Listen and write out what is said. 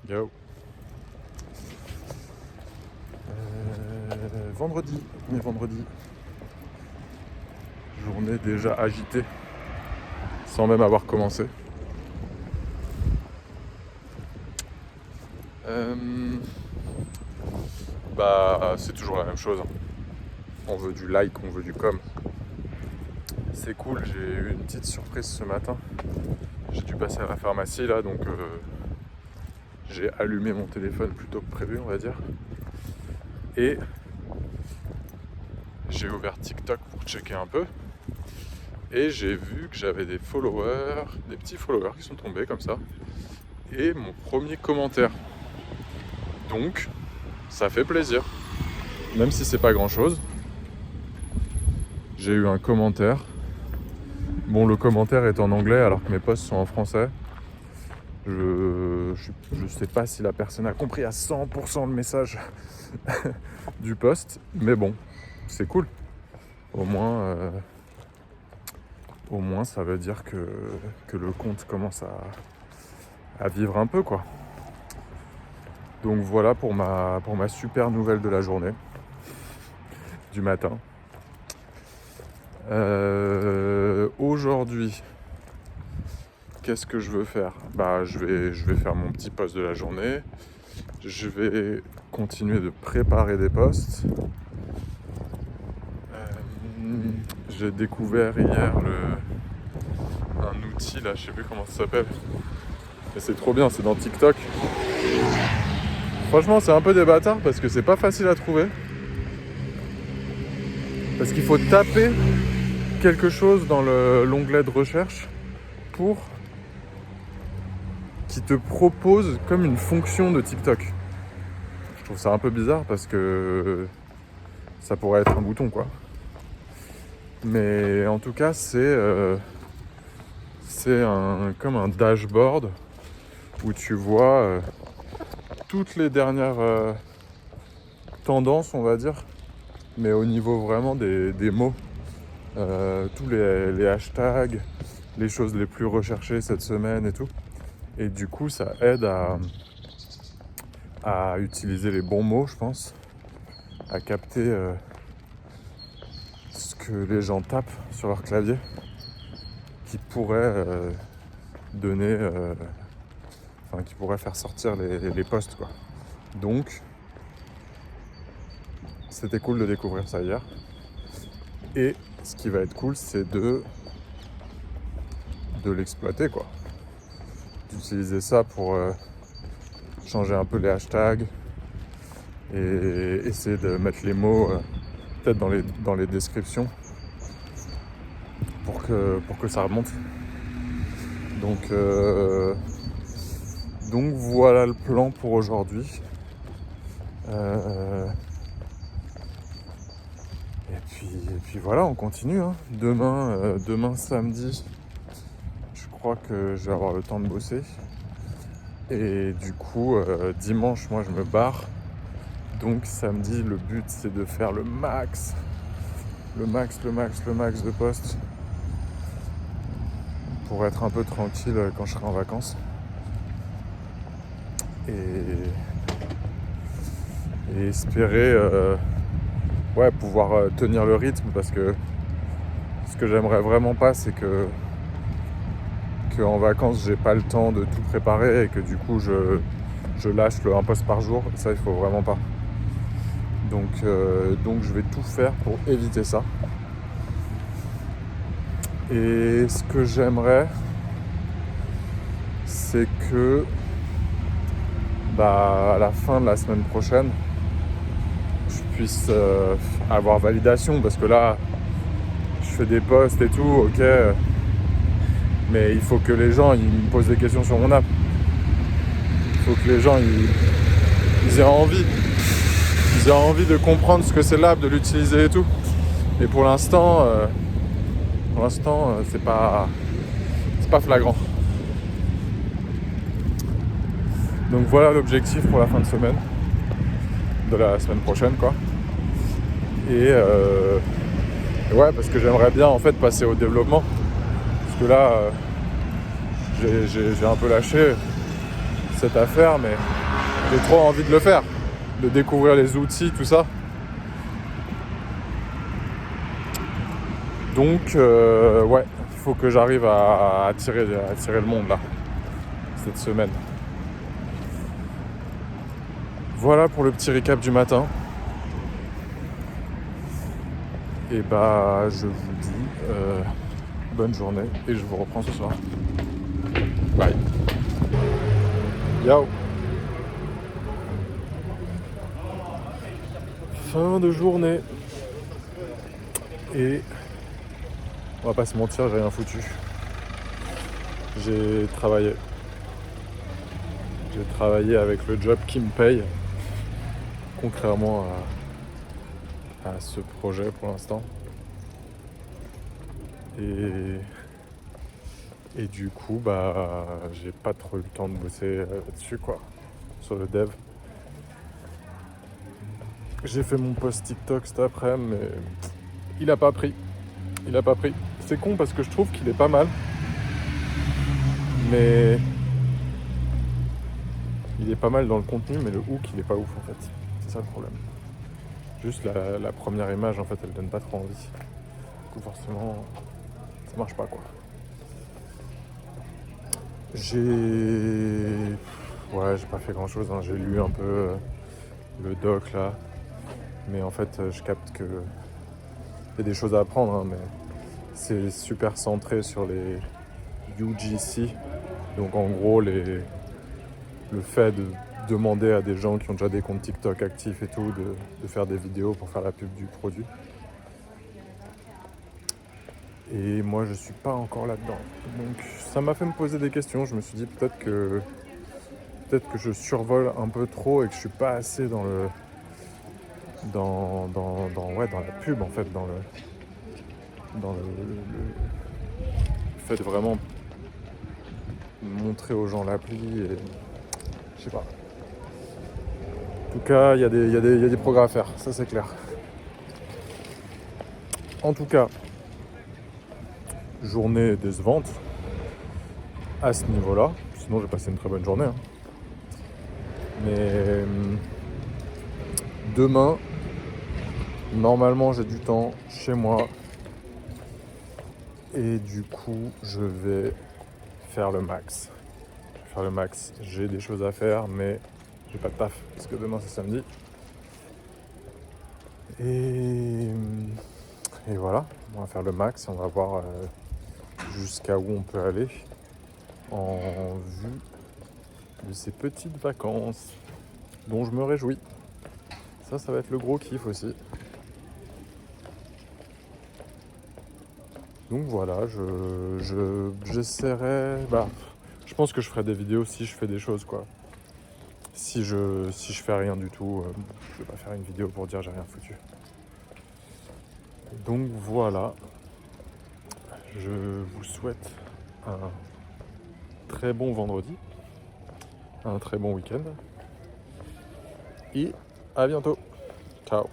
Yo. Vendredi, on est vendredi. Journée déjà agitée, sans même avoir commencé. C'est toujours la même chose. On veut du like, on veut du com. C'est cool, j'ai eu une petite surprise ce matin. J'ai dû passer à la pharmacie là, donc j'ai allumé mon téléphone plus tôt que prévu, on va dire. Et j'ai ouvert TikTok pour checker un peu. Et j'ai vu que j'avais des followers, des petits followers qui sont tombés comme ça. Et mon premier commentaire. Donc, ça fait plaisir. Même si c'est pas grand chose. J'ai eu un commentaire. Bon, le commentaire est en anglais alors que mes posts sont en français. Je sais pas si la personne a compris à 100% le message du post. Mais bon, c'est cool. Au moins, ça veut dire que le compte commence à vivre un peu, quoi. Donc voilà pour ma super nouvelle de la journée, du matin. Aujourd'hui, qu'est-ce que je veux faire ? Je vais faire mon petit post de la journée. Je vais continuer de préparer des posts. J'ai découvert hier un outil là, je sais plus comment ça s'appelle. Mais c'est trop bien, c'est dans TikTok. Franchement, c'est un peu des bâtards parce que c'est pas facile à trouver. Parce qu'il faut taper quelque chose dans l'onglet de recherche pour qu'il te propose comme une fonction de TikTok. Je trouve ça un peu bizarre parce que ça pourrait être un bouton, quoi. Mais en tout cas, c'est comme un dashboard où tu vois toutes les dernières tendances, on va dire, mais au niveau vraiment des mots. Tous les hashtags, les choses les plus recherchées cette semaine et tout. Et du coup, ça aide à utiliser les bons mots, je pense, à capter ce que les gens tapent sur leur clavier, qui pourrait donner, qui pourrait faire sortir les posts, quoi. Donc, c'était cool de découvrir ça hier. Et ce qui va être cool, c'est de l'exploiter, quoi. D'utiliser ça pour changer un peu les hashtags et essayer de mettre les mots peut-être dans les descriptions pour que ça remonte. Donc voilà le plan pour aujourd'hui. Et puis voilà, on continue, hein. Demain samedi, je crois que je vais avoir le temps de bosser. Et du coup, dimanche, moi je me barre. Donc samedi, le but c'est de faire le max de posts pour être un peu tranquille quand je serai en vacances. Et espérer pouvoir tenir le rythme, parce que ce que j'aimerais vraiment pas, c'est que en vacances j'ai pas le temps de tout préparer et que du coup je lâche un post par jour. Ça, il faut vraiment pas. Donc je vais tout faire pour éviter ça. Et ce que j'aimerais, c'est que à la fin de la semaine prochaine, je puisse avoir validation, parce que là je fais des posts et tout, ok, mais il faut que les gens ils me posent des questions sur mon app. Il faut que les gens ils aient envie de comprendre ce que c'est l'app, de l'utiliser et tout. Et pour l'instant c'est pas flagrant. Donc voilà l'objectif pour la fin de semaine, de la semaine prochaine, quoi. Et parce que j'aimerais bien en fait passer au développement, parce que là j'ai un peu lâché. cette affaire, mais j'ai trop envie de le faire, de découvrir les outils, tout ça. Donc, ouais, il faut que j'arrive à attirer le monde là, cette semaine. Voilà pour le petit récap du matin. Et bah, je vous dis bonne journée et je vous reprends ce soir. Bye. Yo. Fin de journée. Et on va pas se mentir, j'ai rien foutu. J'ai travaillé avec le job qui me paye, contrairement à ce projet pour l'instant. Et du coup, bah, j'ai pas trop eu le temps de bosser là-dessus, quoi, sur le dev. J'ai fait mon post TikTok cet après-midi, mais il a pas pris. C'est con parce que je trouve qu'il est pas mal, mais il est pas mal dans le contenu, mais le hook il est pas ouf en fait. C'est ça le problème. Juste la première image en fait elle donne pas trop envie. Du coup forcément ça marche pas quoi. J'ai pas fait grand chose, hein. J'ai lu un peu le doc là, mais en fait je capte que il y a des choses à apprendre, hein, mais c'est super centré sur les UGC. Donc en gros le fait de demander à des gens qui ont déjà des comptes TikTok actifs et tout de faire des vidéos pour faire la pub du produit. Et moi je suis pas encore là-dedans. Donc ça m'a fait me poser des questions. Je me suis dit peut-être que je survole un peu trop et que je suis pas assez dans la pub en fait, dans le fait de vraiment montrer aux gens l'appli et je sais pas. En tout cas, il y a des progrès à faire, ça c'est clair. En tout cas, journée décevante à ce niveau-là. Sinon, j'ai passé une très bonne journée, hein. Mais demain, normalement, j'ai du temps chez moi. Et du coup, je vais faire le max. J'ai des choses à faire, mais j'ai pas de taf parce que demain c'est samedi. Et voilà, on va faire le max. On va voir jusqu'à où on peut aller en vue de ces petites vacances dont je me réjouis. Ça va être le gros kiff aussi. Donc voilà, j'essaierai. Je pense que je ferai des vidéos si je fais des choses, quoi. Si je fais rien du tout, je vais pas faire une vidéo pour dire j'ai rien foutu. Donc voilà, je vous souhaite un très bon vendredi, un très bon week-end et à bientôt. Ciao.